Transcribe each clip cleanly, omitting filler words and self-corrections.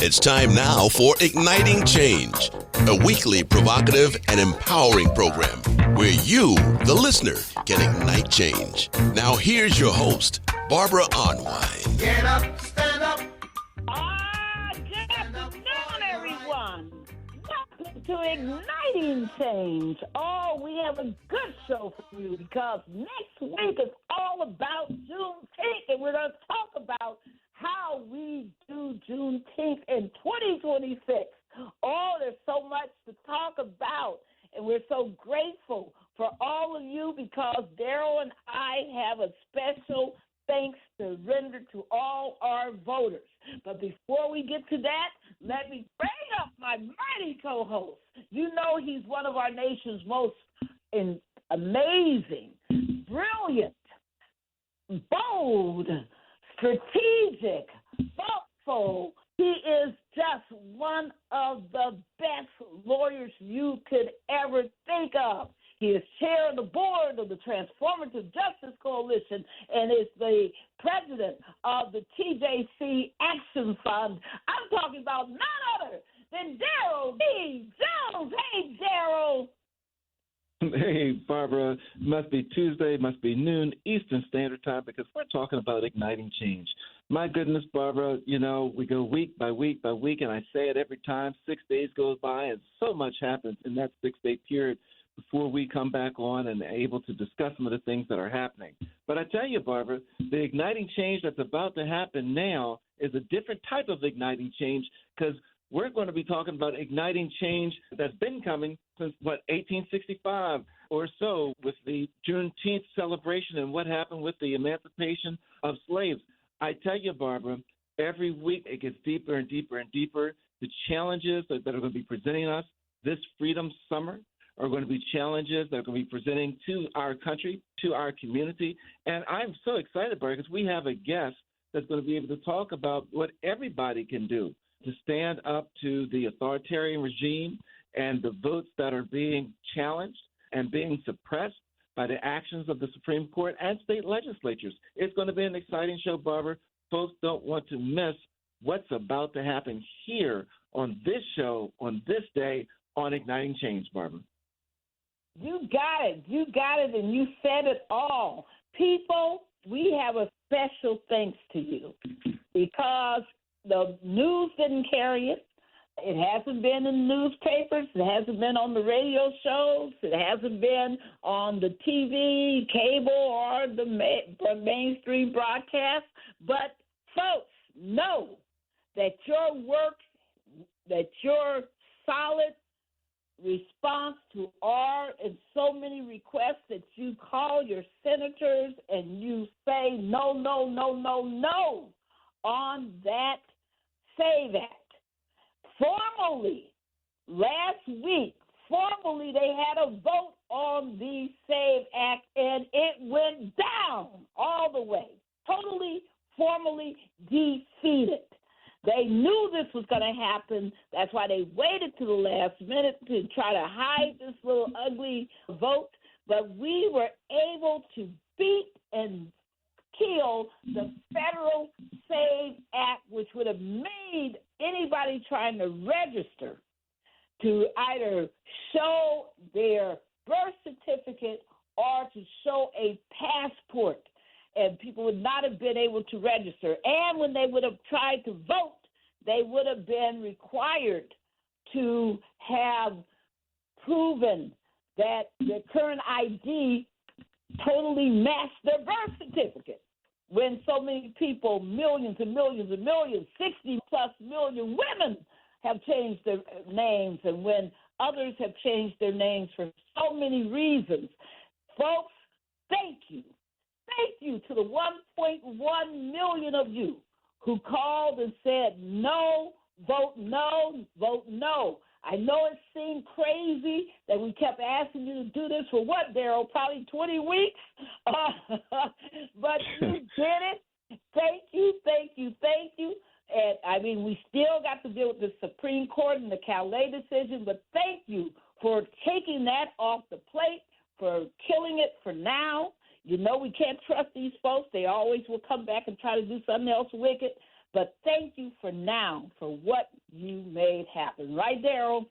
It's time now for Igniting Change, a weekly provocative and empowering program where you, the listener, can ignite change. Now here's your host, Barbara Onwine. Get up, stand up. Good afternoon, everyone. Welcome to Igniting Change. Oh, we have a good show for you because next week is all about Juneteenth, and we're going to talk about how we do Juneteenth in 2026. Oh, there's so much to talk about, and we're so grateful for all of you because Daryl and I have a special thanks to render to all our voters. But before we get to that, let me bring up my mighty co-host. You know he's one of our nation's most amazing, brilliant, bold, strategic, thoughtful. He is just one of the best lawyers you could ever think of. He is chair of the board of the Transformative Justice Coalition and is the president of the TJC Action Fund. I'm talking about none other than Daryl D. Jones. Hey, Daryl. Hey, Barbara, must be Tuesday, must be noon Eastern Standard Time because we're talking about igniting change. My goodness, Barbara, you know, we go week by week by week, and I say it every time. 6 days goes by, and so much happens in that 6-day period before we come back on and able to discuss some of the things that are happening. But I tell you, Barbara, the igniting change that's about to happen now is a different type of igniting change because we're going to be talking about igniting change that's been coming since, 1865 or so with the Juneteenth celebration and what happened with the emancipation of slaves. I tell you, Barbara, every week it gets deeper and deeper and deeper. The challenges that are going to be presenting us this Freedom Summer are going to be challenges that are going to be presenting to our country, to our community. And I'm so excited, Barbara, because we have a guest that's going to be able to talk about what everybody can do to stand up to the authoritarian regime and the votes that are being challenged and being suppressed by the actions of the Supreme Court and state legislatures. It's going to be an exciting show, Barbara. Folks don't want to miss what's about to happen here on this show, on this day, on Igniting Change, Barbara. You got it. You got it, and you said it all. People, we have a special thanks to you because the news didn't carry it. It hasn't been in the newspapers. It hasn't been on the radio shows. It hasn't been on the TV, cable, or the mainstream broadcast. But, folks, know that your work, that your solid response to our and so many requests that you call your senators and you say no, no, no, no, no on that SAVE Act. Formally, last week, they had a vote on the SAVE Act, and it went down all the way, totally, formally defeated. They knew this was going to happen. That's why they waited to the last minute to try to hide this little ugly vote. But we were able to beat and kill the federal SAVE Act, which would have made anybody trying to register to either show their birth certificate or to show a passport, and people would not have been able to register. And when they would have tried to vote, they would have been required to have proven that the current ID totally matched their birth certificate. When so many people, millions and millions and millions, 60-plus million women have changed their names, and when others have changed their names for so many reasons. Folks, thank you. Thank you to the 1.1 million of you who called and said, no, vote no, vote no. I know it seemed crazy that we kept asking you to do this for what, Daryl? Probably 20 weeks? But you did it. Thank you, thank you, thank you. And, I mean, we still got to deal with the Supreme Court and the Calais decision, but thank you for taking that off the plate, for killing it for now. You know we can't trust these folks. They always will come back and try to do something else wicked. But thank you for now for what you made happen. Right, Daryl?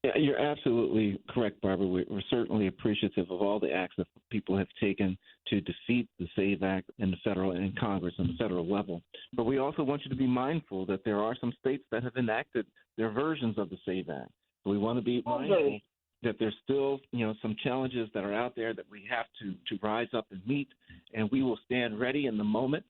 Yeah, you're absolutely correct, Barbara. We're certainly appreciative of all the acts that people have taken to defeat the SAVE Act in the federal and in Congress on the federal level. But we also want you to be mindful that there are some states that have enacted their versions of the SAVE Act. So we want to be mindful that there's still, some challenges that are out there that we have to rise up and meet, and we will stand ready in the moment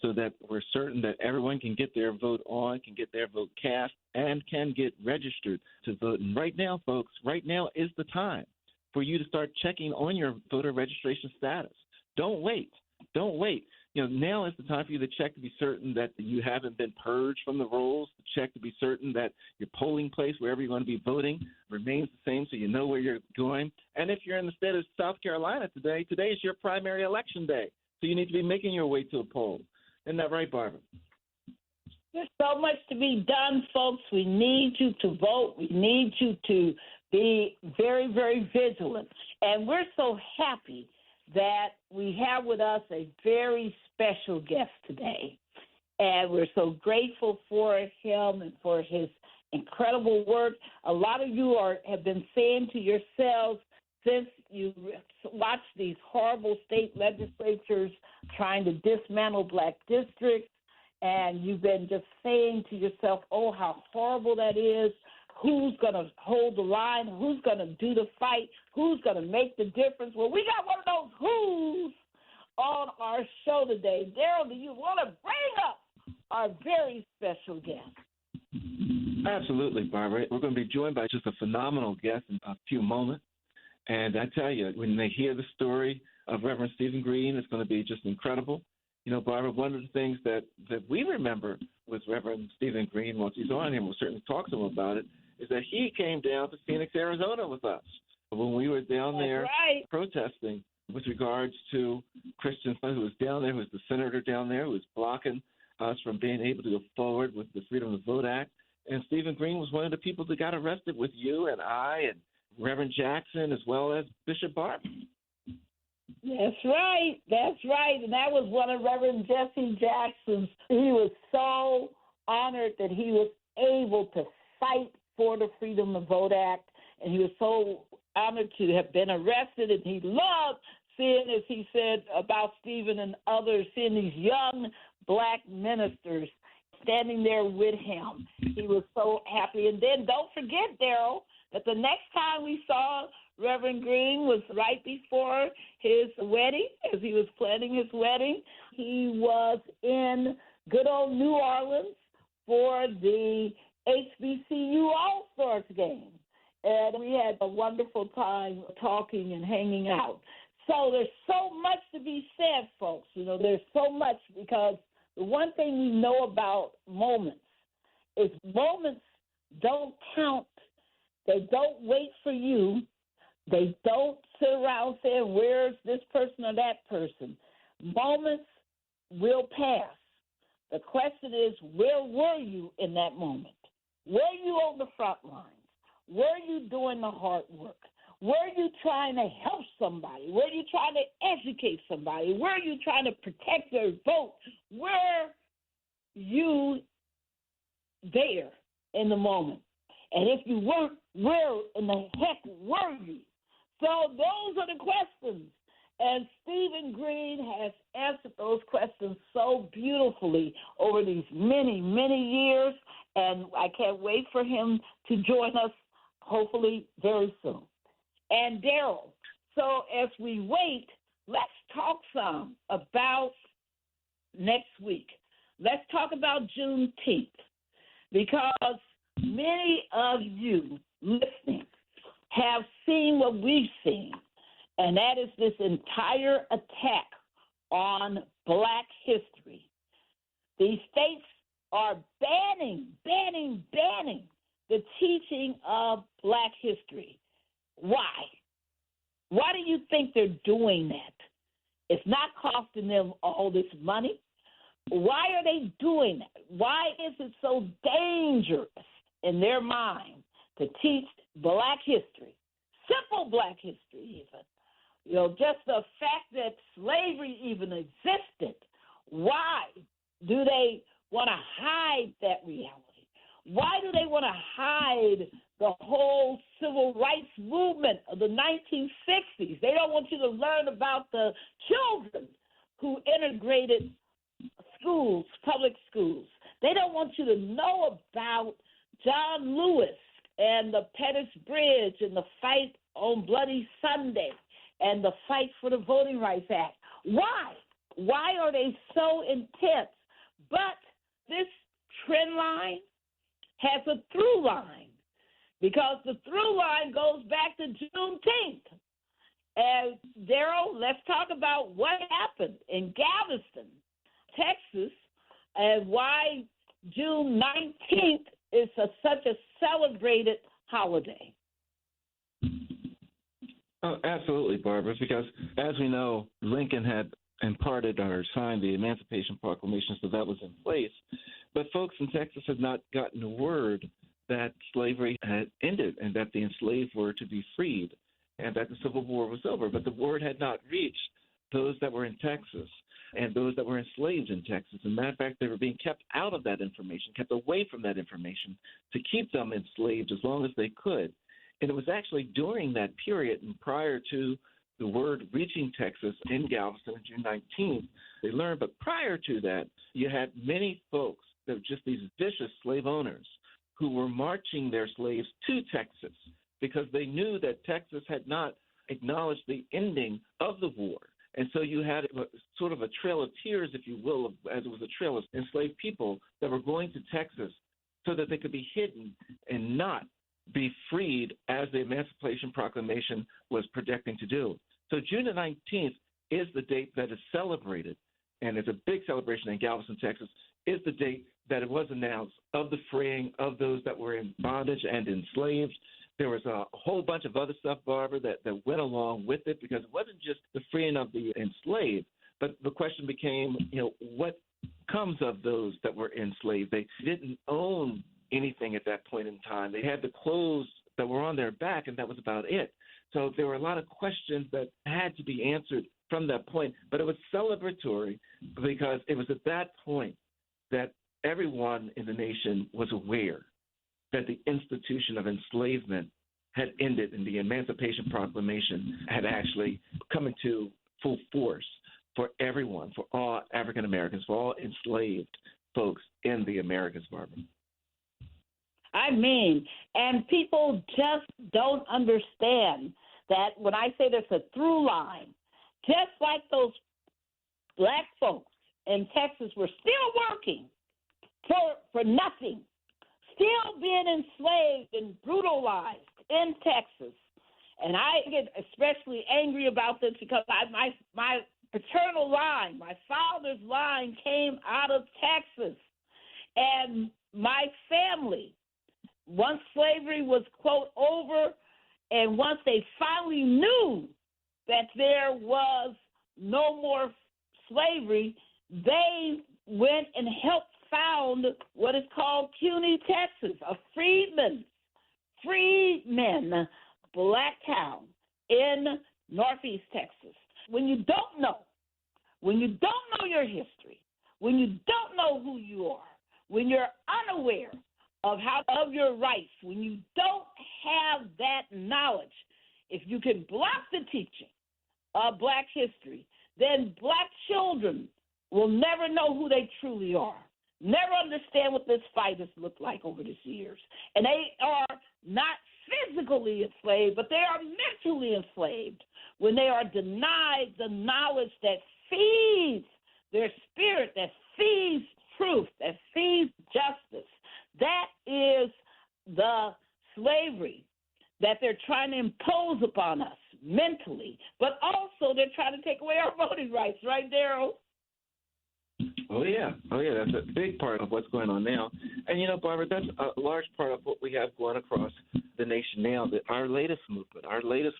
so that we're certain that everyone can get their vote on, can get their vote cast, and can get registered to vote. And right now, folks, right now is the time for you to start checking on your voter registration status. Don't wait. Don't wait. Now is the time for you to check to be certain that you haven't been purged from the rolls, to check to be certain that your polling place, wherever you're going to be voting, remains the same so you know where you're going. And if you're in the state of South Carolina today is your primary election day. So you need to be making your way to a poll. Isn't that right, Barbara? There's so much to be done, folks. We need you to vote. We need you to be very, very vigilant. And we're so happy that we have with us a very special guest today. And we're so grateful for him and for his incredible work. A lot of you have been saying to yourselves, since you watched these horrible state legislatures trying to dismantle black districts, and you've been just saying to yourself, oh, how horrible that is. Who's going to hold the line? Who's going to do the fight? Who's going to make the difference? Well, we got one of those who's on our show today. Daryl, do you want to bring up our very special guest? Absolutely, Barbara. We're going to be joined by just a phenomenal guest in a few moments. And I tell you, when they hear the story of Reverend Stephen Green, it's going to be just incredible. Barbara, one of the things that we remember with Reverend Stephen Green, once he's on here, we'll certainly talk to him about it, is that he came down to Phoenix, Arizona with us when we were down there protesting with regards to Christians who was down there, who was the senator down there, who was blocking us from being able to go forward with the Freedom to Vote Act. And Stephen Green was one of the people that got arrested with you and I and Reverend Jackson, as well as Bishop Barton. That's right. That's right. And that was one of Reverend Jesse Jackson's. He was so honored that he was able to fight for the Freedom to Vote Act. And he was so honored to have been arrested. And he loved seeing, as he said about Stephen and others, seeing these young black ministers standing there with him. He was so happy. And then don't forget, Daryl, that the next time we saw Reverend Green was right before his wedding, as he was planning his wedding. He was in good old New Orleans for the HBCU All-Stars game. And we had a wonderful time talking and hanging out. So there's so much to be said, folks. There's so much, because the one thing we know about moments is moments don't count. They don't wait for you. They don't sit around saying, where's this person or that person? Moments will pass. The question is, where were you in that moment? Were you on the front lines? Were you doing the hard work? Were you trying to help somebody? Were you trying to educate somebody? Were you trying to protect their vote? Were you there in the moment? And if you weren't, where in the heck were you? So those are the questions. And Stephen Green has answered those questions so beautifully over these many, many years. And I can't wait for him to join us, hopefully very soon. And Daryl, so as we wait, let's talk some about next week. Let's talk about Juneteenth, because many of you listening have seen what we've seen, and that is this entire attack on black history. These states are banning the teaching of black history. Why? Why do you think they're doing that? It's not costing them all this money. Why are they doing that? Why is it so dangerous in their mind to teach black history, simple black history even? Just the fact that slavery even existed. Why do they want to hide that reality? Why do they want to hide the whole civil rights movement of the 1960s? They don't want you to learn about the children who integrated schools, public schools. They don't want you to know about John Lewis and the Pettus Bridge and the fight on Bloody Sunday and the fight for the Voting Rights Act. Why? Why are they so intense? But this trend line has a through line, because the through line goes back to Juneteenth. And Daryl, let's talk about what happened in Galveston, Texas, and why June 19th is such a celebrated holiday. Oh, absolutely, Barbara, because as we know, Lincoln had imparted or signed the Emancipation Proclamation, so that was in place. But folks in Texas had not gotten the word that slavery had ended and that the enslaved were to be freed and that the Civil War was over. But the word had not reached those that were in Texas and those that were enslaved in Texas. As a matter of fact, they were being kept out of that information, kept away from that information to keep them enslaved as long as they could. And it was actually during that period and prior to the word reaching Texas in Galveston on June 19th, they learned. But prior to that, you had many folks that were just these vicious slave owners who were marching their slaves to Texas because they knew that Texas had not acknowledged the ending of the war. And so you had sort of a trail of tears, if you will, as it was a trail of enslaved people that were going to Texas so that they could be hidden and not be freed as the Emancipation Proclamation was projecting to do. So June the 19th is the date that is celebrated, and it's a big celebration in Galveston, Texas, is the date that it was announced of the freeing of those that were in bondage and enslaved. There was a whole bunch of other stuff, Barbara, that went along with it, because it wasn't just the freeing of the enslaved, but the question became, what comes of those that were enslaved? They didn't own anything at that point in time. They had the clothes that were on their back, and that was about it. So there were a lot of questions that had to be answered from that point. But it was celebratory because it was at that point that everyone in the nation was aware that the institution of enslavement had ended and the Emancipation Proclamation had actually come into full force for everyone, for all African Americans, for all enslaved folks in the Americas, Barbara. I mean, and people just don't understand that when I say there's a through line, just like those black folks in Texas were still working for nothing, still being enslaved and brutalized in Texas. And I get especially angry about this because my paternal line, my father's line came out of Texas. And my family, once slavery was, quote, over, and once they finally knew that there was no more slavery, they went and helped found what is called CUNY, Texas, a freedmen black town in Northeast Texas. When you don't know your history, when you don't know who you are, when you're unaware of your rights, when you don't have that knowledge, if you can block the teaching of black history, then black children will never know who they truly are, never understand what this fight has looked like over these years. And they are not physically enslaved, but they are mentally enslaved when they are denied the knowledge that feeds their spirit, that feeds truth, that feeds justice. That is the slavery that they're trying to impose upon us mentally, but also they're trying to take away our voting rights, right, Daryl? Oh, yeah. That's a big part of what's going on now. And, Barbara, that's a large part of what we have going across the nation now, that our latest movement, our latest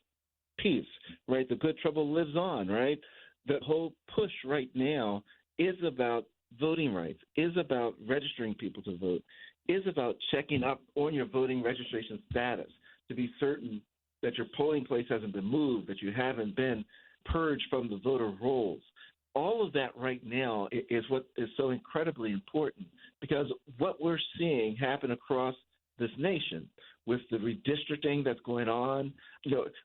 piece, right, the good trouble lives on, right? The whole push right now is about voting rights, is about registering people to vote, is about checking up on your voting registration status to be certain that your polling place hasn't been moved, that you haven't been purged from the voter rolls. all of that right now is what is so incredibly important, because what we're seeing happen across this nation with the redistricting that's going on.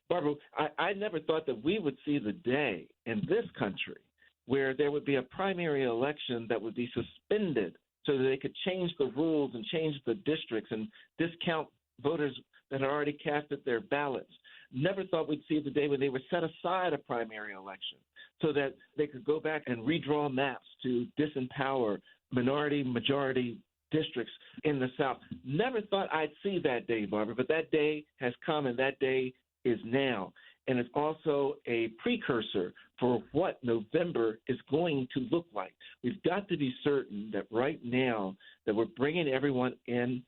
Barbara, I never thought that we would see the day in this country where there would be a primary election that would be suspended so that they could change the rules and change the districts and discount voters that had already casted their ballots. Never thought we'd see the day when they would set aside a primary election so that they could go back and redraw maps to disempower minority-majority districts in the South. Never thought I'd see that day, Barbara, but that day has come, and that day is now. And it's also a precursor for what November is going to look like. We've got to be certain that right now that we're bringing everyone in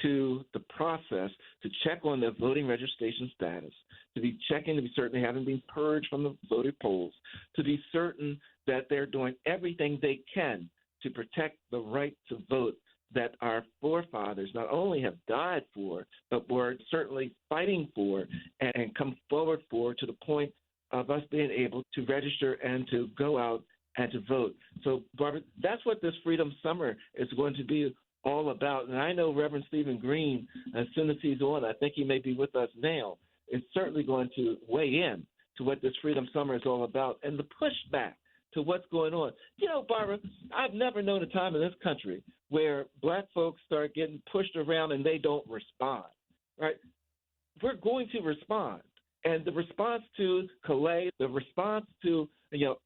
to the process to check on their voting registration status, to be checking to be certain they haven't been purged from the voter polls, to be certain that they're doing everything they can to protect the right to vote that our forefathers not only have died for, but were certainly fighting for and come forward for, to the point of us being able to register and to go out and to vote. So, Barbara, that's what this Freedom Summer is going to be all about. And I know Reverend Stephen Green, as soon as he's on, I think he may be with us now, is certainly going to weigh in to what this Freedom Summer is all about and the pushback to what's going on. Barbara, I've never known a time in this country where black folks start getting pushed around and they don't respond, right? We're going to respond. And the response to Calais, the response to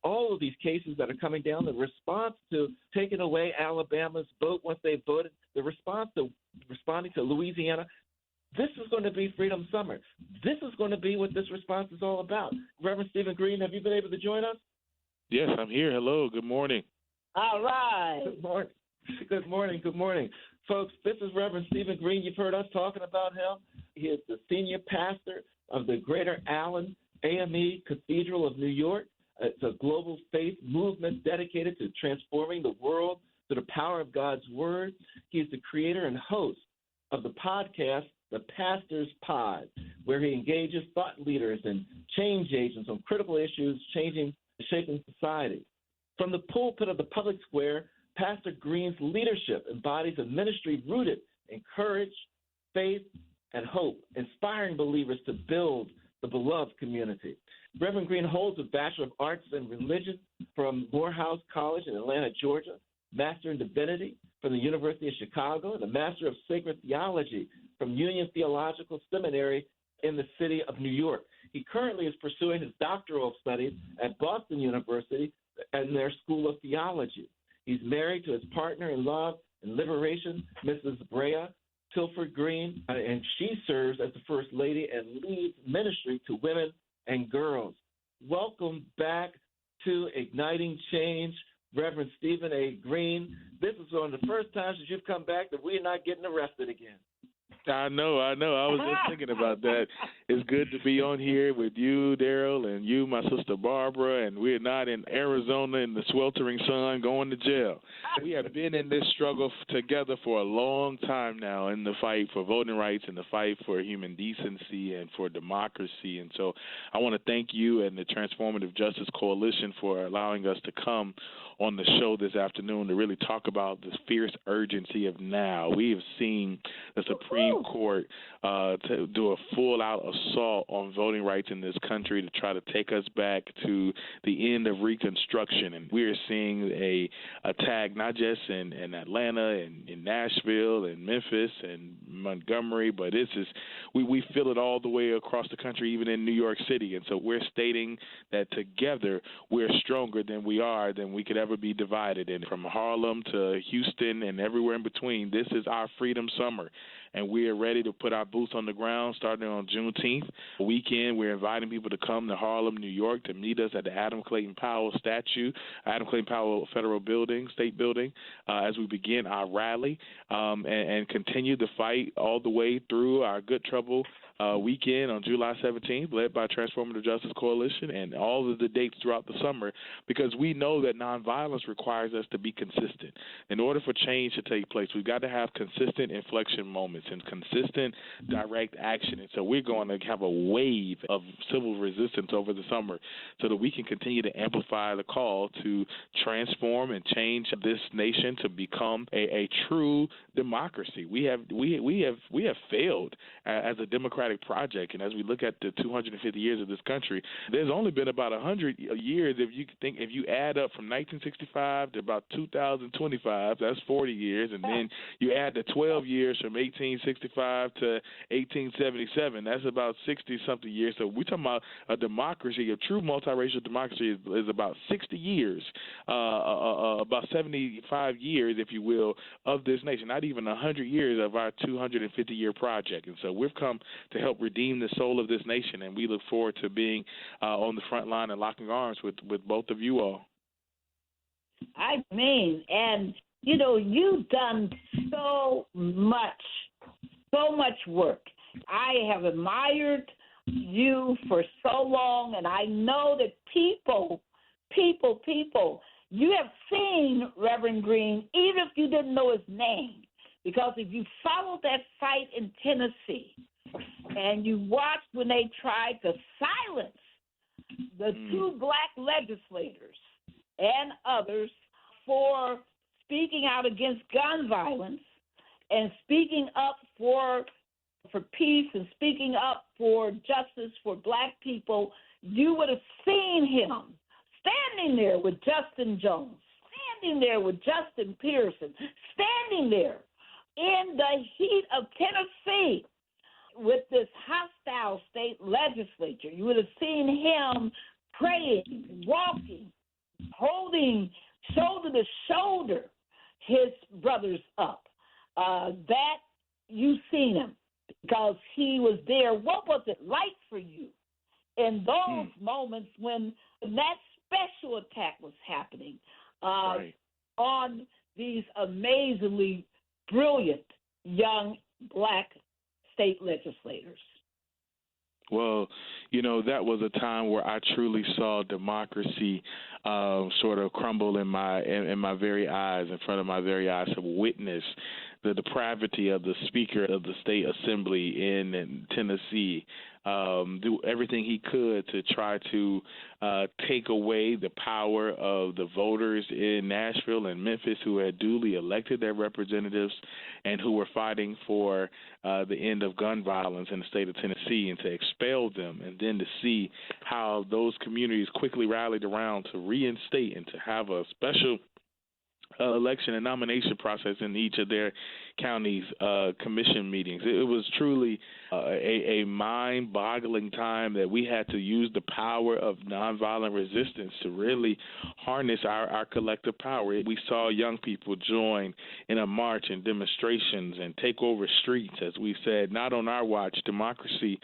all of these cases that are coming down, the response to taking away Alabama's vote once they voted, the response to responding to Louisiana, this is going to be Freedom Summer. This is going to be what this response is all about. Reverend Stephen Green, have you been able to join us? Yes, I'm here. Hello. Good morning. All right. Good morning. Good morning. Good morning. Folks, this is Reverend Stephen Green. You've heard us talking about him. He is the senior pastor of the Greater Allen AME Cathedral of New York. It's a global faith movement dedicated to transforming the world through the power of God's Word. He is the creator and host of the podcast, The Pastor's Pod, where he engages thought leaders and change agents on critical issues shaping society. From the pulpit of the public square, Pastor Green's leadership embodies a ministry rooted in courage, faith, and hope, inspiring believers to build the beloved community. Reverend Green holds a Bachelor of Arts in Religion from Morehouse College in Atlanta, Georgia, Master of Divinity from the University of Chicago, and a Master of Sacred Theology from Union Theological Seminary in the city of New York. He currently is pursuing his doctoral studies at Boston University and their School of Theology. He's married to his partner in love and liberation, Mrs. Brea Tilford Green, and she serves as the First Lady and leads ministry to women and girls. Welcome back to Igniting Change, Reverend Stephen A. Green. This is one of the first times that you've come back that we're not getting arrested again. I know. I was just thinking about that. It's good to be on here with you, Daryl, and you, my sister Barbara, and we're not in Arizona in the sweltering sun going to jail. We have been in this struggle together for a long time now, in the fight for voting rights and the fight for human decency and for democracy. And so I want to thank you and the Transformative Justice Coalition for allowing us to come on the show this afternoon to really talk about this fierce urgency of now. We have seen the Supreme Court to do a full-out assault on voting rights in this country to try to take us back to the end of Reconstruction. And we are seeing a attack not just in Atlanta and in Nashville and Memphis and Montgomery, but it's just we feel it all the way across the country, even in New York City. And so we're stating that together we're stronger than we could ever be divided. And from Harlem to Houston and everywhere in between, this is our Freedom Summer. And we are ready to put our boots on the ground starting on Juneteenth weekend. We're inviting people to come to Harlem, New York, to meet us at the Adam Clayton Powell statue, Adam Clayton Powell Federal Building, State Building, as we begin our rally and continue the fight all the way through our Good Trouble weekend on July 17th, led by Transformative Justice Coalition, and all of the dates throughout the summer, because we know that nonviolence requires us to be consistent. In order for change to take place, we've got to have consistent inflection moments. movements and consistent direct action. And so we're going to have a wave of civil resistance over the summer so that we can continue to amplify the call to transform and change this nation to become a true democracy. We have failed as a democratic project, and as we look at the 250 years of this country, there's only been about 100 years if you add up from 1965 to about 2025, that's 40 years, and then you add the 12 years from 1865 to 1877, that's about 60-something years. So we're talking about a democracy, a true multiracial democracy is about 60 years, about 75 years, if you will, of this nation, not even 100 years of our 250-year project. And so we've come to help redeem the soul of this nation, and we look forward to being on the front line and locking arms with both of you all. I mean, and, you know, you've done so much work. I have admired you for so long, and I know that people, you have seen Reverend Green, even if you didn't know his name, because if you followed that fight in Tennessee and you watched when they tried to silence the two black legislators and others for speaking out against gun violence and speaking up for peace and speaking up for justice for black people, you would have seen him standing there with Justin Jones, standing there with Justin Pearson, standing there in the heat of Tennessee with this hostile state legislature. You would have seen him praying, walking, holding shoulder to shoulder his brothers up. That you've seen him because he was there. What was it like for you in those moments when that special attack was happening on these amazingly brilliant young black state legislators? Well, you know, that was a time where I truly saw democracy sort of crumble in my very eyes, in front of my very eyes, to witness the depravity of the Speaker of the State Assembly in Tennessee do everything he could to try to take away the power of the voters in Nashville and Memphis who had duly elected their representatives and who were fighting for the end of gun violence in the state of Tennessee, and to expel them, and then to see how those communities quickly rallied around to reinstate and to have a special election and nomination process in each of their counties' commission meetings. It was truly a mind-boggling time that we had to use the power of nonviolent resistance to really harness our collective power. We saw young people join in a march and demonstrations and take over streets. As we said, not on our watch. Democracy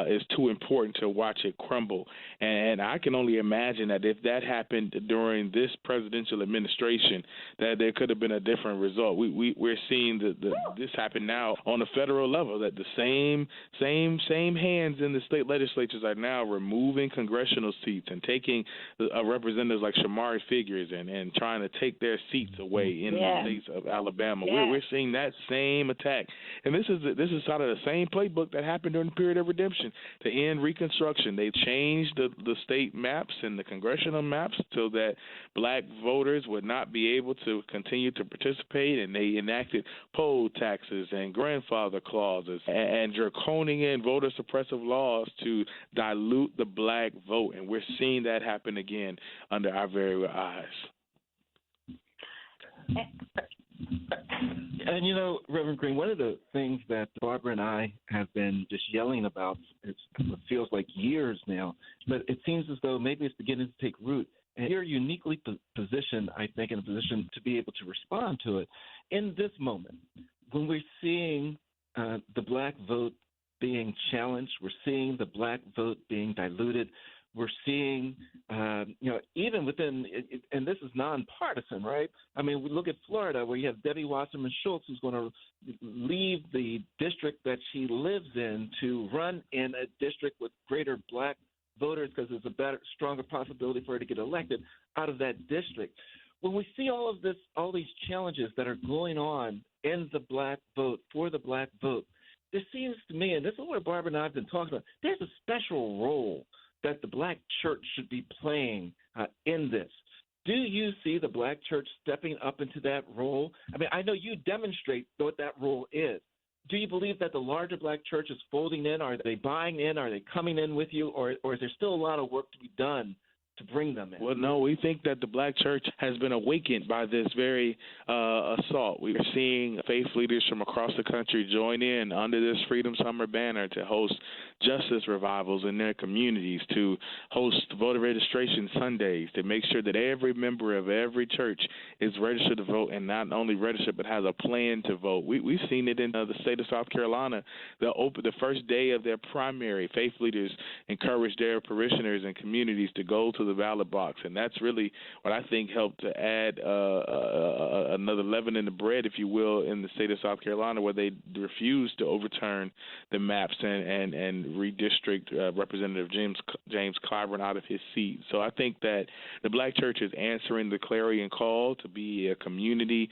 is too important to watch it crumble. And I can only imagine that if that happened during this presidential administration, that there could have been a different result. We're seeing this happen now on a federal level, that the same hands in the state legislatures are now removing congressional seats and taking representatives like Shamari Figures and trying to take their seats away in the states of Alabama. We're seeing that same attack. And this is sort of the same playbook that happened during the period of redemption to end Reconstruction. They changed the state maps and the congressional maps so that black voters would not be able to continue to participate, and they enacted poll taxes and grandfather clauses and draconian voter suppressive laws to dilute the black vote. And we're seeing that happen again under our very eyes. And, you know, Reverend Green, one of the things that Barbara and I have been just yelling about, it feels like years now, but it seems as though maybe it's beginning to take root. And you're uniquely positioned, I think, in a position to be able to respond to it. In this moment, when we're seeing the black vote being challenged, we're seeing the black vote being diluted, we're seeing, even within, and this is nonpartisan, right? I mean, we look at Florida where you have Debbie Wasserman Schultz, who's going to leave the district that she lives in to run in a district with greater black voters because there's a stronger possibility for her to get elected out of that district. when we see all these challenges that are going on in the black vote, for the black vote, there seems to me, and this is what Barbara and I have been talking about, there's a special role that the black church should be playing in this. Do you see the black church stepping up into that role? I mean, I know you demonstrate what that role is. Do you believe that the larger black church is folding in? Are they buying in? Are they coming in with you? Or is there still a lot of work to be done to bring them in? Well, no, we think that the black church has been awakened by this very assault. We are seeing faith leaders from across the country join in under this Freedom Summer banner to host justice revivals in their communities, to host voter registration Sundays, to make sure that every member of every church is registered to vote, and not only registered but has a plan to vote. We've seen it in the state of South Carolina. The first day of their primary, faith leaders encourage their parishioners and communities to go to the ballot box, and that's really what I think helped to add another leaven in the bread, if you will, in the state of South Carolina, where they refused to overturn the maps and redistrict Representative James Clyburn out of his seat. So I think that the black church is answering the clarion call to be a community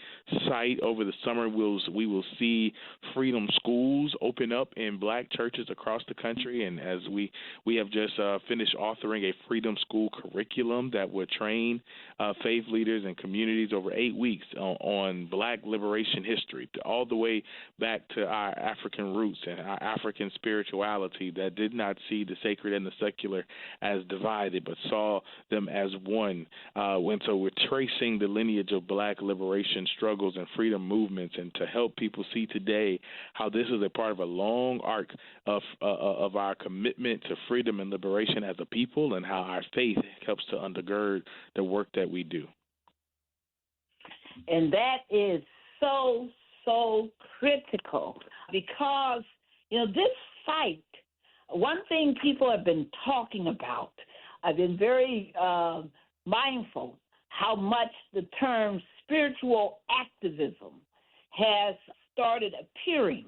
site. Over the summer, we will see freedom schools open up in black churches across the country, and as we have just finished authoring a freedom school curriculum that would train faith leaders and communities over 8 weeks on black liberation history, all the way back to our African roots and our African spirituality that did not see the sacred and the secular as divided, but saw them as one. So we're tracing the lineage of black liberation struggles and freedom movements, and to help people see today how this is a part of a long arc of our commitment to freedom and liberation as a people, and how our faith helps to undergird the work that we do. And that is so critical, because, this fight, one thing people have been talking about, I've been very mindful how much the term spiritual activism has started appearing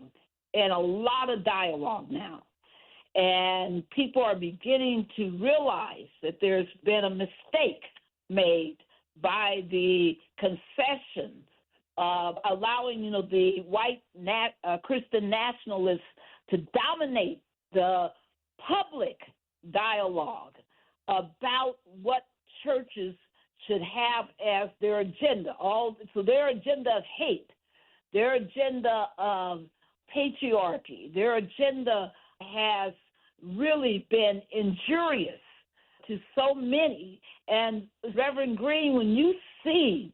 in a lot of dialogue now. And people are beginning to realize that there's been a mistake made by the concession of allowing, the white Christian nationalists to dominate the public dialogue about what churches should have as their agenda. So their agenda of hate, their agenda of patriarchy, their agenda has really been injurious to so many. And Reverend Green, when you see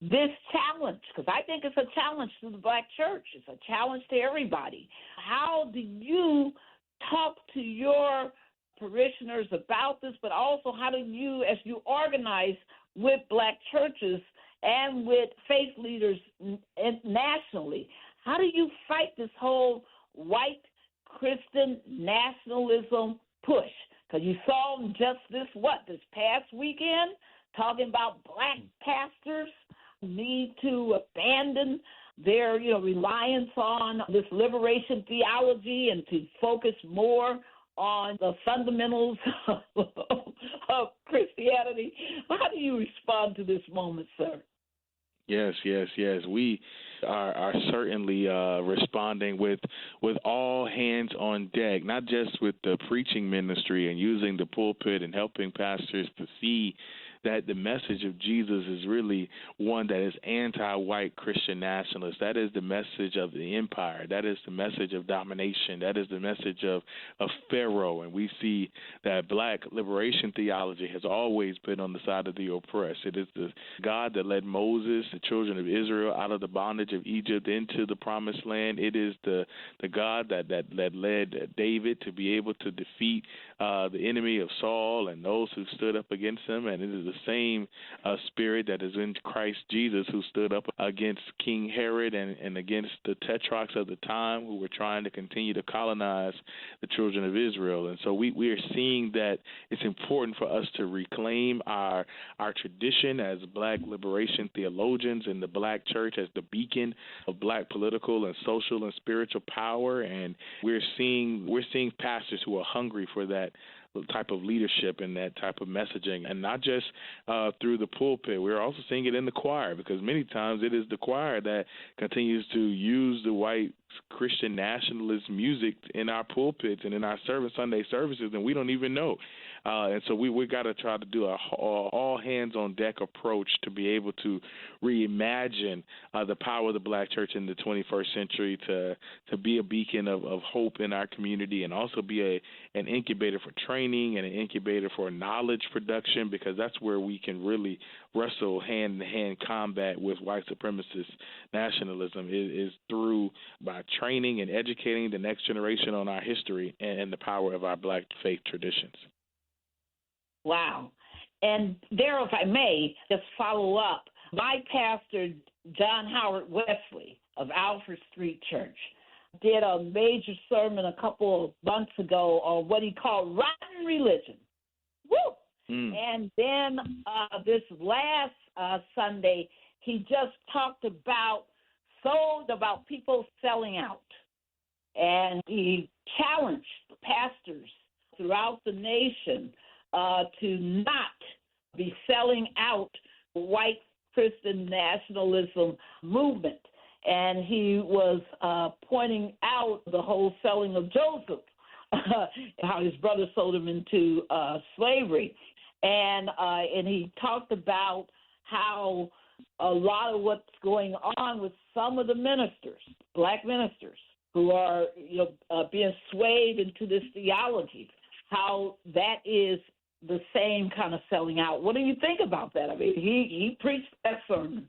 this challenge, because I think it's a challenge to the black church, it's a challenge to everybody, how do you talk to your parishioners about this, but also how do you, as you organize with black churches and with faith leaders nationally, how do you fight this whole white Christian nationalism push? Because you saw them just this past weekend, talking about black pastors need to abandon their, reliance on this liberation theology and to focus more on the fundamentals of Christianity. How do you respond to this moment, sir? Yes. We are certainly responding with all hands on deck, not just with the preaching ministry and using the pulpit and helping pastors to see that the message of Jesus is really one that is anti-white Christian nationalist. That is the message of the empire. That is the message of domination. That is the message of Pharaoh. And we see that black liberation theology has always been on the side of the oppressed. It is the God that led Moses, the children of Israel, out of the bondage of Egypt into the promised land. It is the God that led David to be able to defeat the enemy of Saul and those who stood up against him. And it is the same spirit that is in Christ Jesus, who stood up against King Herod and against the tetrarchs of the time who were trying to continue to colonize the children of Israel. And so we are seeing that it's important for us to reclaim our tradition as black liberation theologians in the black church as the beacon of black political and social and spiritual power. And we're seeing pastors who are hungry for that type of leadership and that type of messaging, and not just through the pulpit. We're also seeing it in the choir, because many times it is the choir that continues to use the white Christian nationalist music in our pulpits and in our Sunday services, and we don't even know. And so we got to try to do a all hands on deck approach to be able to reimagine the power of the Black church in the 21st century, to be a beacon of hope in our community, and also be an incubator for training and an incubator for knowledge production, because that's where we can really wrestle hand-in-hand combat with white supremacist nationalism is through by training and educating the next generation on our history and the power of our Black faith traditions. Wow. And Daryl, if I may, just follow up. My pastor, John Howard Wesley of Alfred Street Church, did a major sermon a couple of months ago on what he called rotten religion. Woo! And then this last Sunday, he just talked about people selling out. And he challenged pastors throughout the nation to not be selling out white Christian nationalism movement. And he was pointing out the whole selling of Joseph, how his brother sold him into slavery. And he talked about how a lot of what's going on with some of the ministers, Black ministers, who are being swayed into this theology, how that is the same kind of selling out. What do you think about that? I mean, he preached that sermon.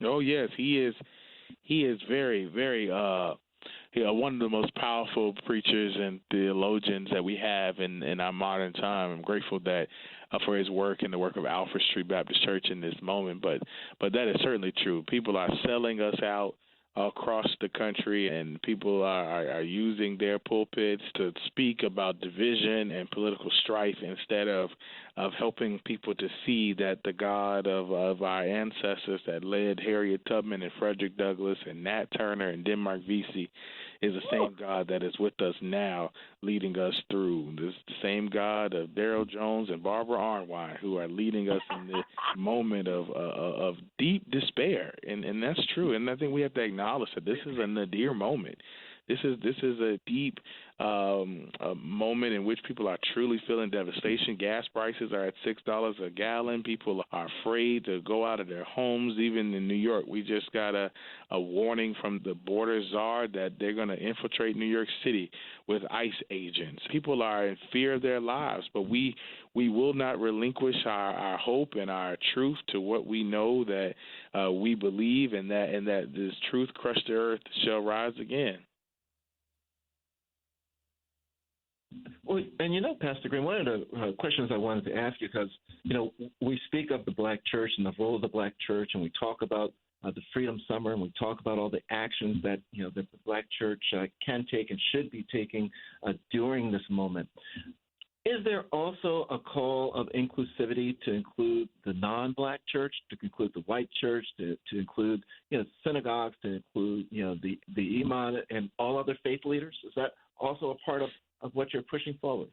Oh yes, he is very, very one of the most powerful preachers and theologians that we have in our modern time. I'm grateful that for his work and the work of Alfred Street Baptist Church in this moment. But that is certainly true. People are selling us out across the country, and people are using their pulpits to speak about division and political strife instead of helping people to see that the God of our ancestors that led Harriet Tubman and Frederick Douglass and Nat Turner and Denmark Vesey is the same God that is with us now, leading us through. This the same God of Daryl Jones and Barbara Arnwine, who are leading us in the moment of deep despair, and that's true. And I think we have to acknowledge that this is a nadir moment. This is a deep a moment in which people are truly feeling devastation. Gas prices are at $6 a gallon. People are afraid to go out of their homes. Even in New York, we just got a warning from the border czar that they're going to infiltrate New York City with ICE agents. People are in fear of their lives, but we will not relinquish our hope and our truth to what we know that we believe, and that this truth crushed the earth shall rise again. Well, and Pastor Green, one of the questions I wanted to ask you, because, we speak of the Black church and the role of the Black church, and we talk about the Freedom Summer, and we talk about all the actions that, that the Black church can take and should be taking during this moment. Is there also a call of inclusivity to include the non-Black church, to include the white church, to include, synagogues, to include, the imam and all other faith leaders? Is that also a part of what you're pushing forward?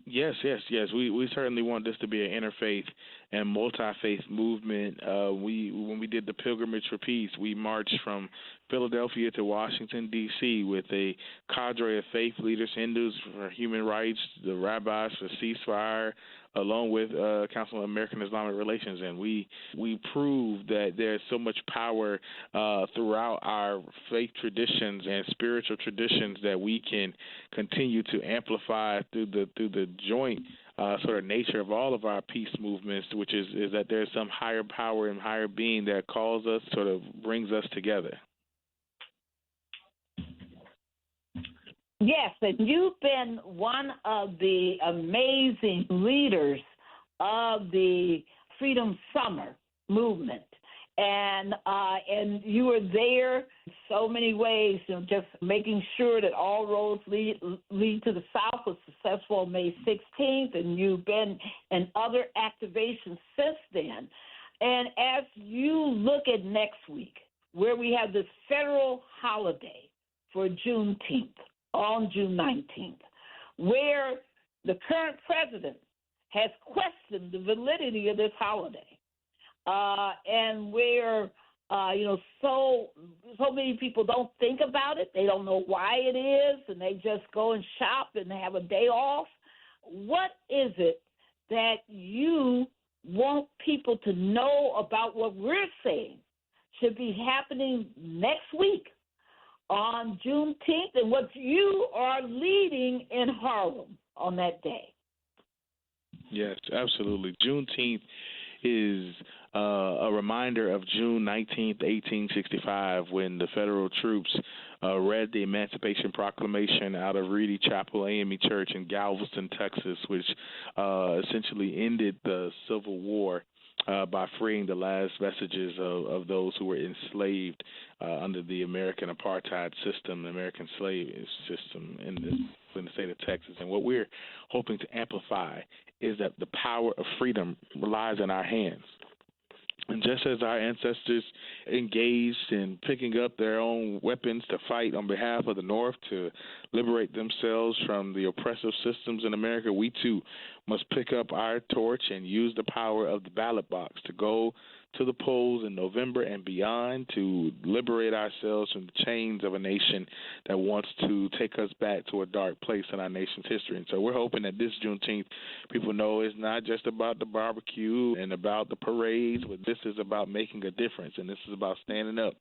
Yes. We certainly want this to be an interfaith and multi-faith movement. When we did the Pilgrimage for Peace, we marched from Philadelphia to Washington, D.C. with a cadre of faith leaders, Hindus for human rights, the rabbis for ceasefire, along with Council of American Islamic Relations. And we proved that there's so much power throughout our faith traditions and spiritual traditions that we can continue to amplify through the joint sort of nature of all of our peace movements, which is that there's some higher power and higher being that calls us, sort of brings us together. Yes, and you've been one of the amazing leaders of the Freedom Summer movement, and you were there in so many ways, just making sure that all roads lead to the South was successful on May 16th, and you've been in other activations since then. And as you look at next week, where we have this federal holiday for Juneteenth, on June 19th, where the current president has questioned the validity of this holiday. And where, so many people don't think about it. They don't know why it is, and they just go and shop and have a day off. What is it that you want people to know about what we're saying should be happening next week on Juneteenth, and what you are leading in Harlem on that day? Yes, absolutely. Juneteenth is a reminder of June 19th, 1865, when the federal troops read the Emancipation Proclamation out of Reedy Chapel AME Church in Galveston, Texas, which essentially ended the Civil War by freeing the last vestiges of those who were enslaved under the American apartheid system, the American slave system in the state of Texas. And what we're hoping to amplify is that the power of freedom lies in our hands. And just as our ancestors engaged in picking up their own weapons to fight on behalf of the North to liberate themselves from the oppressive systems in America, we too must pick up our torch and use the power of the ballot box to go to the polls in November and beyond to liberate ourselves from the chains of a nation that wants to take us back to a dark place in our nation's history. And so we're hoping that this Juneteenth, people know it's not just about the barbecue and about the parades, but this is about making a difference, and this is about standing up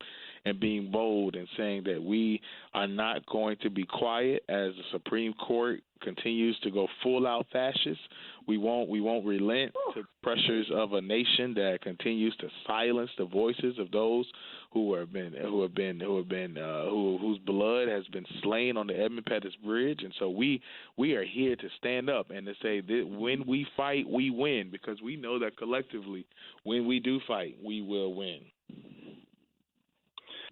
and being bold and saying that we are not going to be quiet as the Supreme Court continues to go full out fascist. We won't relent to the pressures of a nation that continues to silence the voices of those whose blood has been slain on the Edmund Pettus Bridge. And so we are here to stand up and to say that when we fight, we win, because we know that collectively, when we do fight, we will win.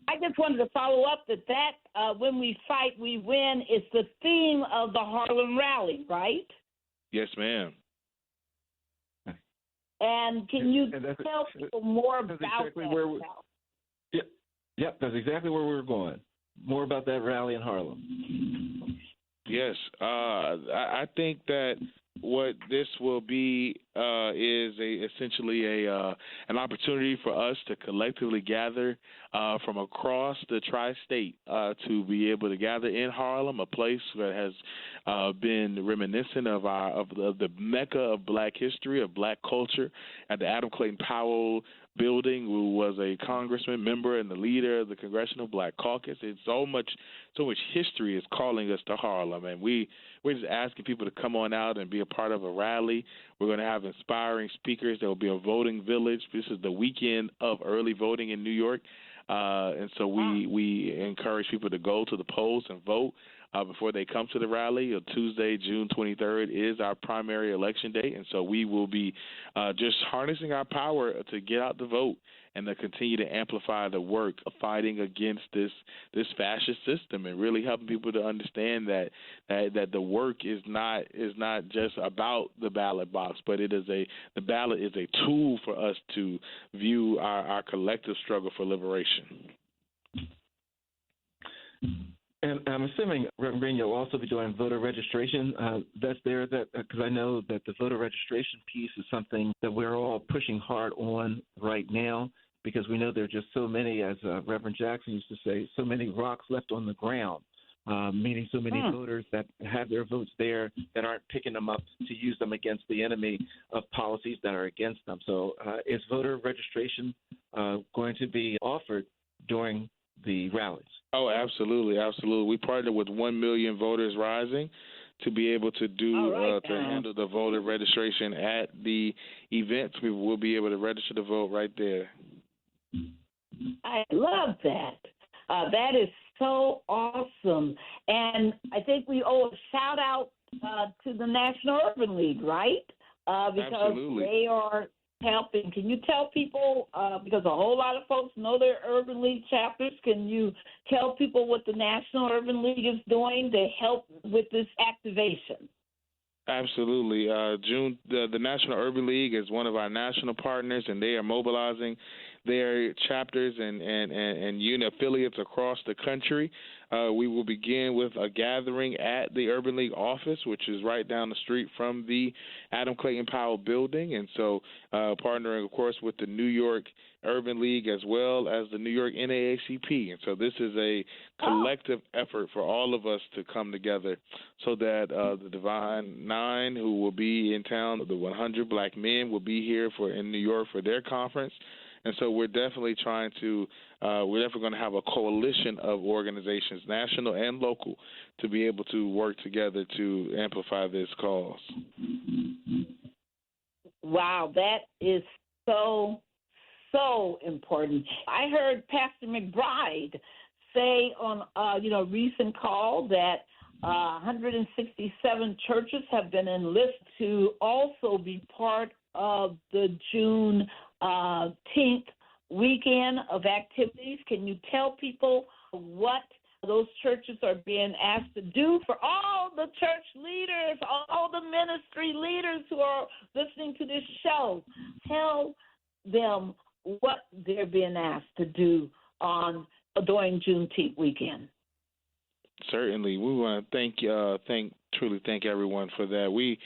I just wanted to follow up that when we fight, we win is the theme of the Harlem Rally, right? Yes, ma'am. And can you tell people more about exactly that? Yep, that's exactly where we're going. More about that rally in Harlem. Yes, I think that what this will be is essentially an opportunity for us to collectively gather from across the tri-state to be able to gather in Harlem, a place that has been reminiscent of the mecca of Black history, of Black culture, at the Adam Clayton Powell building, who was a congressman, member, and the leader of the Congressional Black Caucus. It's so much history is calling us to Harlem, and we're just asking people to come on out and be a part of a rally. We're going to have inspiring speakers. There will be a voting village. This is the weekend of early voting in New York, and so we encourage people to go to the polls and vote before they come to the rally. Tuesday, June 23rd, is our primary election day, and so we will be just harnessing our power to get out the vote and to continue to amplify the work of fighting against this fascist system, and really helping people to understand that the work is not just about the ballot box, but the ballot is a tool for us to view our collective struggle for liberation. And I'm assuming, Reverend Green, you'll also be doing voter registration. That's there, because I know that the voter registration piece is something that we're all pushing hard on right now, because we know there are just so many, as Reverend Jackson used to say, so many rocks left on the ground, meaning so many voters that have their votes there that aren't picking them up to use them against the enemy of policies that are against them. So is voter registration going to be offered during the rallies? Oh, absolutely, absolutely. We partnered with 1 Million Voters Rising to be able to do to handle the voter registration at the events. We will be able to register to vote right there. I love that. That is so awesome. And I think we owe a shout out to the National Urban League, right? Because absolutely. They are helping. Can you tell people, because a whole lot of folks know their Urban League chapters, can you tell people what the National Urban League is doing to help with this activation? Absolutely. The National Urban League is one of our national partners, and they are mobilizing their chapters and unit affiliates across the country We will begin with a gathering at the Urban League office, which is right down the street from the Adam Clayton Powell building. And so partnering, of course, with the New York Urban League as well as the New York NAACP. And so this is a collective effort for all of us to come together so that the Divine Nine, who will be in town, the 100 Black men will be here in New York for their conference. And so we're definitely going to have a coalition of organizations, national and local, to be able to work together to amplify this cause. Wow, that is so important. I heard Pastor McBride say on a recent call that 167 churches have been enlisted to also be part of the Juneteenth weekend of activities. Can you tell people what those churches are being asked to do? For all the church leaders, all the ministry leaders who are listening to this show, tell them what they're being asked to do during Juneteenth weekend. Certainly, we want to truly thank everyone for that. We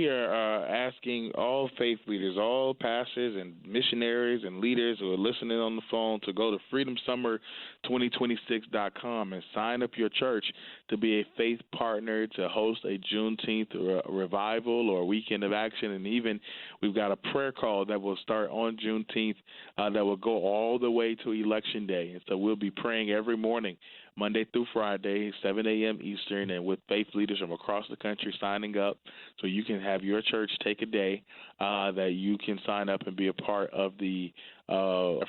are asking all faith leaders, all pastors and missionaries and leaders who are listening on the phone to go to freedomsummer2026.com and sign up your church to be a faith partner to host a Juneteenth revival or weekend of action. And even we've got a prayer call that will start on Juneteenth that will go all the way to Election Day. And so we'll be praying every morning, Monday through Friday, 7 a.m. Eastern, and with faith leaders from across the country signing up so you can have your church take a day that you can sign up and be a part of the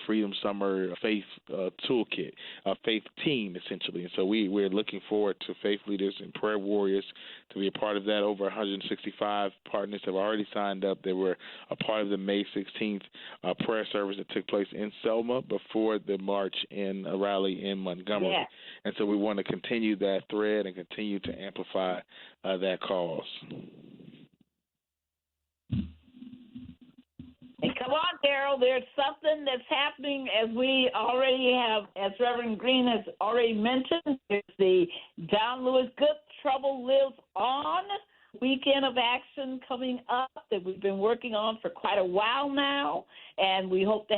Freedom Summer Faith Toolkit, faith team, essentially. And so we're looking forward to faith leaders and prayer warriors to be a part of that. Over 165 partners have already signed up. They were a part of the May 16th prayer service that took place in Selma before the march and a rally in Montgomery. Yeah. And so we want to continue that thread and continue to amplify that cause. And come on, Daryl, there's something that's happening as Reverend Green has already mentioned. There's the John Lewis Good Trouble Lives On weekend of action coming up that we've been working on for quite a while now. And we hope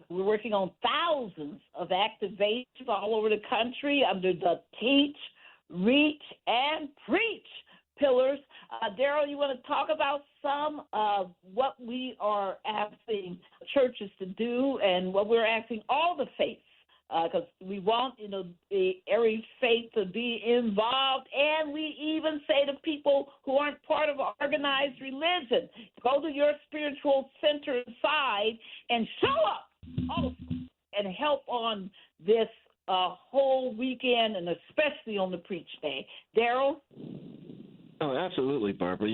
we're working on thousands of activations all over the country under the Teach, Reach, and Preach pillars. Daryl, you want to talk about some of what we are asking churches to do and what we're asking all the faiths, because we want every faith to be involved, and we even say to people who aren't part of organized religion, go to your spiritual center inside and show up also and help on this whole weekend, and especially on the Preach Day. Daryl? Oh, absolutely, Barbara.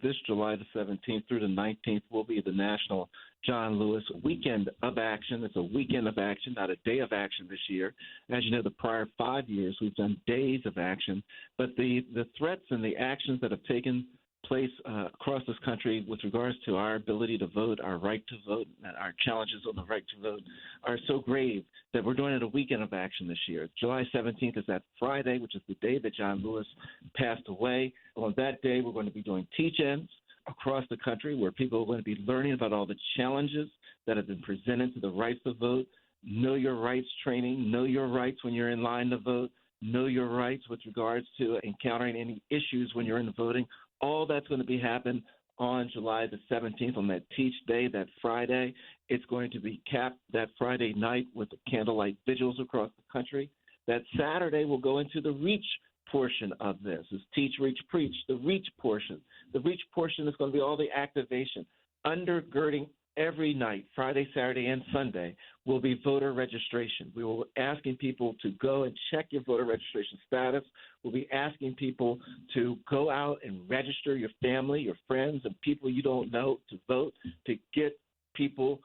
This July the 17th through the 19th will be the National John Lewis Weekend of Action. It's a weekend of action, not a day of action this year. As you know, the prior 5 years we've done days of action, but the threats and the actions that have taken place across this country with regards to our ability to vote, our right to vote, and our challenges on the right to vote are so grave that we're doing it a weekend of action this year. July 17th is that Friday, which is the day that John Lewis passed away. On that day, we're going to be doing teach-ins across the country where people are going to be learning about all the challenges that have been presented to the right to vote, know your rights training, know your rights when you're in line to vote, know your rights with regards to encountering any issues when you're in the voting. All that's going to be happening on July the 17th on that Teach Day, that Friday. It's going to be capped that Friday night with the candlelight vigils across the country. That Saturday will go into the Reach portion of this. It's Teach, Reach, Preach, the Reach portion. The Reach portion is going to be all the activation. Undergirding every night, Friday, Saturday, and Sunday, will be voter registration. We will be asking people to go and check your voter registration status. We'll be asking people to go out and register your family, your friends, and people you don't know to vote, to get people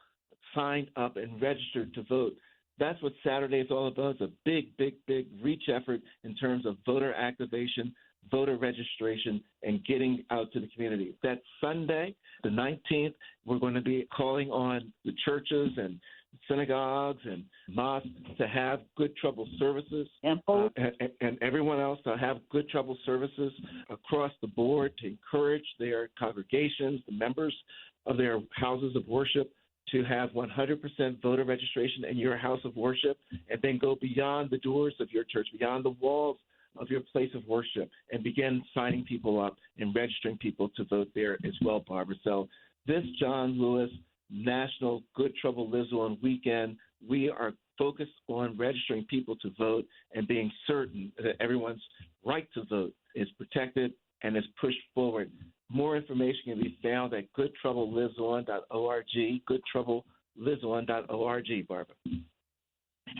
signed up and registered to vote. That's what Saturday is all about. It's a big, big, big reach effort in terms of voter activation, voter registration, and getting out to the community. That Sunday, the 19th, we're going to be calling on the churches and synagogues and mosques to have Good Trouble services, and everyone else to have Good Trouble services across the board to encourage their congregations, the members of their houses of worship, to have 100% voter registration in your house of worship, and then go beyond the doors of your church, beyond the walls of your place of worship, and begin signing people up and registering people to vote there as well, Barbara. So this John Lewis National Good Trouble Lives On weekend, we are focused on registering people to vote and being certain that everyone's right to vote is protected and is pushed forward. More information can be found at goodtroubleliveson.org, goodtroubleliveson.org, Barbara.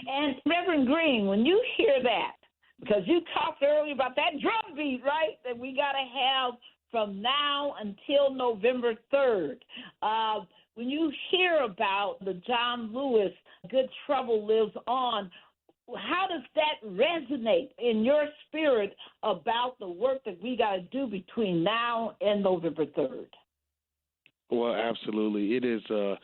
And Reverend Green, when you hear that, because you talked earlier about that drum beat, right, that we got to have from now until November 3rd. When you hear about the John Lewis Good Trouble Lives On, how does that resonate in your spirit about the work that we got to do between now and November 3rd? Well, absolutely. It is a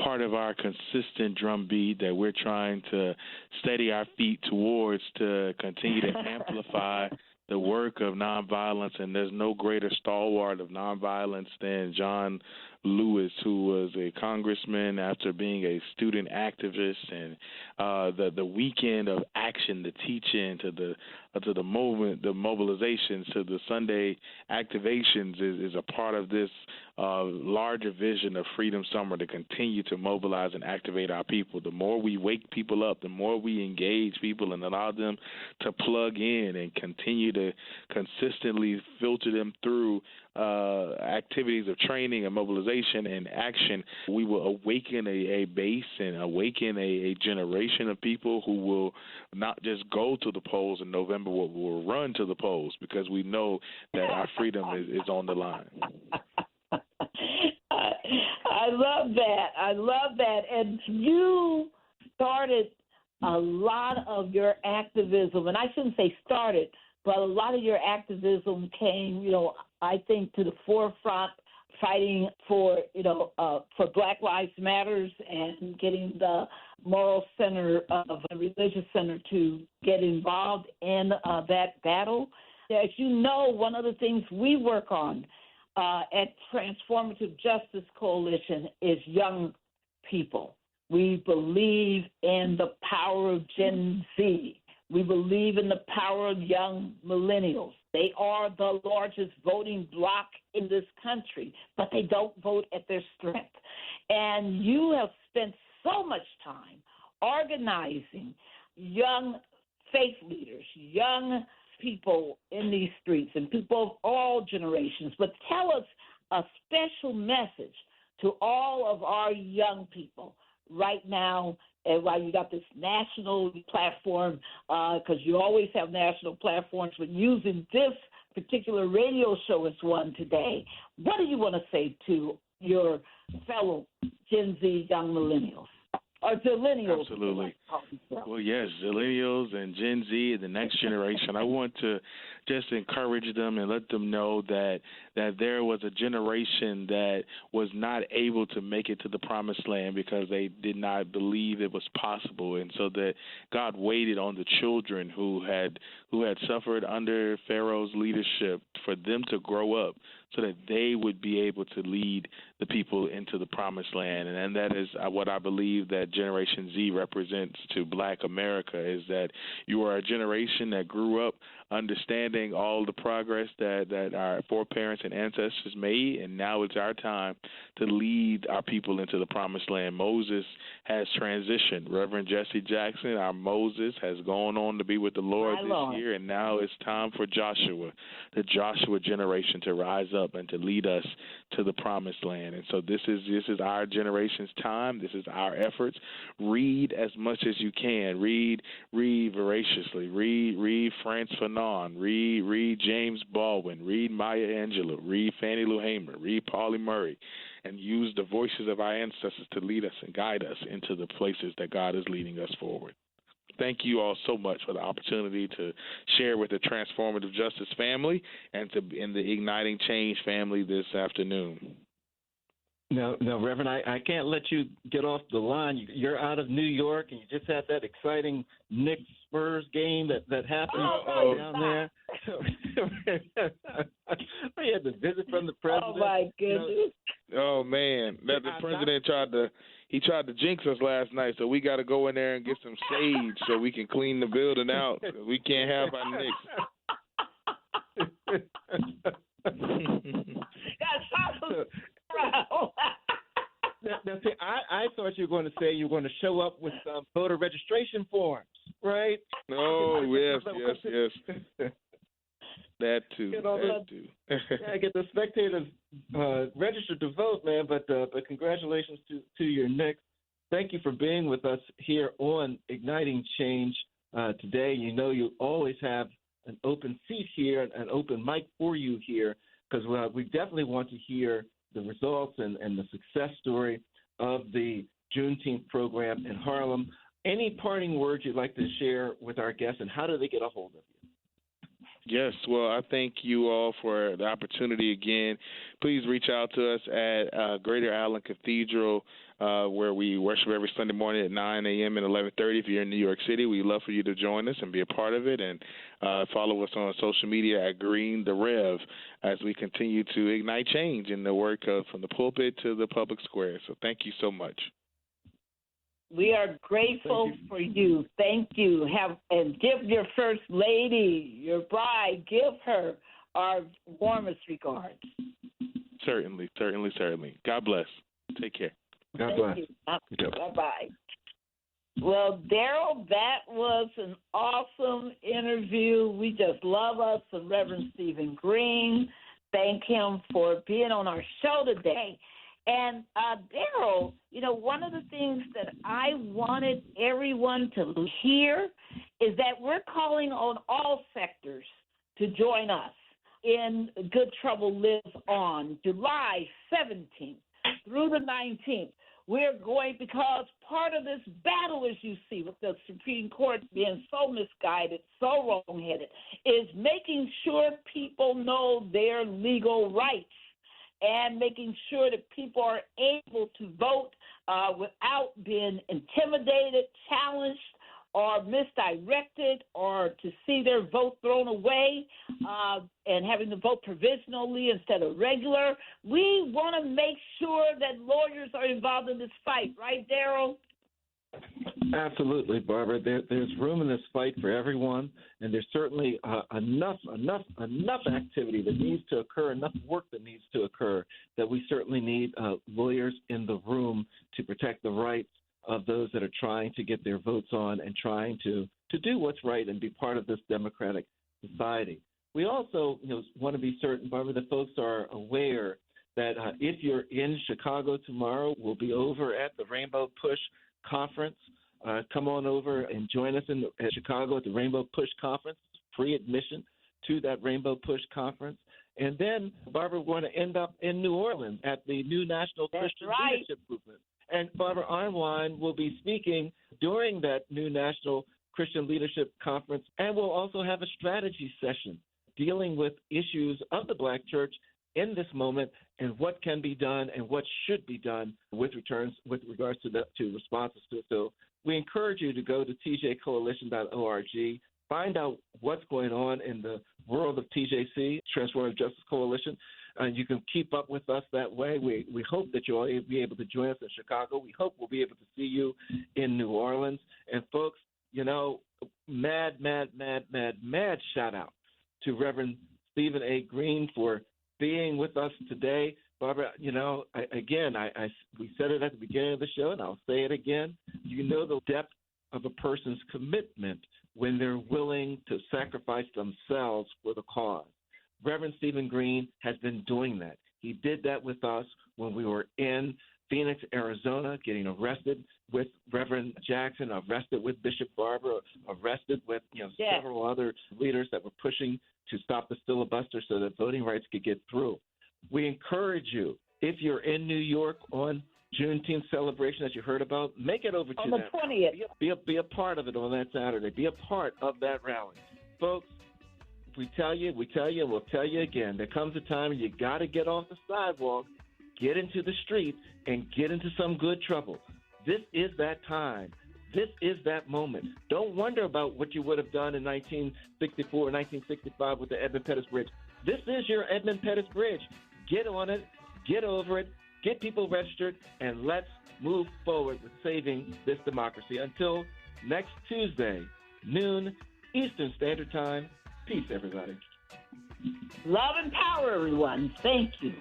part of our consistent drumbeat that we're trying to steady our feet towards to continue to amplify the work of nonviolence. And there's no greater stalwart of nonviolence than John Lewis, who was a congressman after being a student activist, and the weekend of action, the teaching, to the movement, the mobilizations, to the Sunday activations is a part of this larger vision of Freedom Summer to continue to mobilize and activate our people. The more we wake people up, the more we engage people and allow them to plug in and continue to consistently filter them through activities of training and mobilization and action, we will awaken a base and awaken a generation of people who will not just go to the polls in November, but will run to the polls, because we know that our freedom is on the line. I love that. I love that. And you started a lot of your activism, and I shouldn't say started, but a lot of your activism came, I think, to the forefront, fighting for Black Lives Matters and getting the Moral Center of the Religious Center to get involved in that battle. As you know, one of the things we work on at Transformative Justice Coalition is young people. We believe in the power of Gen Z. We believe in the power of young millennials. They are the largest voting bloc in this country, but they don't vote at their strength. And you have spent so much time organizing young faith leaders, young people in these streets, and people of all generations. But tell us a special message to all of our young people right now, and while you got this national platform, because you always have national platforms, but using this particular radio show as one today, what do you want to say to your fellow Gen Z young millennials? Or zillennials? Absolutely. Well, yes, zillennials and Gen Z, the next generation. I want to just encourage them and let them know that there was a generation that was not able to make it to the promised land because they did not believe it was possible, and so that God waited on the children who had suffered under Pharaoh's leadership for them to grow up so that they would be able to lead the people into the promised land. And that is what I believe that Generation Z represents to Black America, is that you are a generation that grew up understanding all the progress that our foreparents and ancestors made, and now it's our time to lead our people into the promised land. Moses has transitioned. Reverend Jesse Jackson, our Moses, has gone on to be with the Lord this year, and now it's time for Joshua, the Joshua generation, to rise up and to lead us to the promised land. And so this is our generation's time. This is our efforts. Read as much as you can. Read voraciously. Read Frantz Fanon. Read James Baldwin. Read Maya Angelou. Read Fannie Lou Hamer. Read Pauli Murray. And use the voices of our ancestors to lead us and guide us into the places that God is leading us forward. Thank you all so much for the opportunity to share with the Transformative Justice family and in the Igniting Change family this afternoon. No, Reverend, I can't let you get off the line. You're out of New York, and you just had that exciting Knicks Spurs game that happened down there. We had the visit from the president. Oh my goodness! Oh man, the president tried to jinx us last night, so we got to go in there and get some sage so we can clean the building out. We can't have our Knicks. Now, see, I thought you were going to say you were going to show up with some voter registration forms, right? Oh, yes. That too. Yeah, get the spectators registered to vote, man. But congratulations to your Knicks. Thank you for being with us here on Igniting Change today. You know you always have an open seat here, an open mic for you here, because we definitely want to hear the results and the success story of the Juneteenth program in Harlem. Any parting words you'd like to share with our guests, and how do they get a hold of you? Yes, well, I thank you all for the opportunity again. Please reach out to us at Greater Allen Cathedral, where we worship every Sunday morning at 9 a.m. and 11:30. If you're in New York City, we'd love for you to join us and be a part of it. And follow us on social media at Green the Rev as we continue to ignite change in the work of from the pulpit to the public square. So thank you so much. We are grateful for you. Thank you. And give your first lady, your bride, give her our warmest regards. Certainly. God bless. Take care. God bless. Bye-bye. Well, Daryl, that was an awesome interview. We just love us some Reverend Stephen Green. Thank him for being on our show today. And Daryl, one of the things that I wanted everyone to hear is that we're calling on all sectors to join us in Good Trouble Lives On, July 17th through the 19th. We're going, because part of this battle, as you see, with the Supreme Court being so misguided, so wrong-headed, is making sure people know their legal rights and making sure that people are able to vote without being intimidated, challenged, or misdirected, or to see their vote thrown away and having to vote provisionally instead of regular. We want to make sure that lawyers are involved in this fight, right, Daryl? Absolutely, Barbara. There's room in this fight for everyone, and there's certainly enough activity that needs to occur, enough work that needs to occur, that we certainly need lawyers in the room to protect the rights of those that are trying to get their votes on and trying to do what's right and be part of this democratic society. We also want to be certain, Barbara, that folks are aware that if you're in Chicago tomorrow, we'll be over at the Rainbow Push Conference. Come on over and join us at Chicago at the Rainbow Push Conference. Free admission to that Rainbow Push Conference. And then, Barbara, we're going to end up in New Orleans at the New National Christian Leadership Movement. And Barbara Arnwine will be speaking during that New National Christian Leadership Conference, and we'll also have a strategy session dealing with issues of the Black church in this moment and what can be done and what should be done with regards to responses to it. So we encourage you to go to tjcoalition.org, find out what's going on in the world of TJC, Transformative Justice Coalition. You can keep up with us that way. We hope that you'll be able to join us in Chicago. We hope we'll be able to see you in New Orleans. And folks, mad shout out to Reverend Stephen A. Green for being with us today. Barbara, we said it at the beginning of the show, and I'll say it again. You know the depth of a person's commitment when they're willing to sacrifice themselves for the cause. Reverend Stephen Green has been doing that. He did that with us when we were in Phoenix, Arizona, getting arrested with Reverend Jackson, arrested with Bishop Barber, arrested with several other leaders that were pushing to stop the filibuster so that voting rights could get through. We encourage you, if you're in New York on Juneteenth celebration that you heard about, make it over to on the 20th. Be a part of it on that Saturday. Be a part of that rally. Folks, we tell you, we'll tell you again. There comes a time you got to get off the sidewalk get into the streets and get into some good trouble. This is that time. This is that moment. Don't wonder about what you would have done in 1964 or 1965 with the Edmund Pettus Bridge. This is your Edmund Pettus Bridge. Get on it, get over it, get people registered, and let's move forward with saving this democracy. Until next Tuesday, noon, Eastern Standard Time. Peace, everybody. Love and power, everyone. Thank you.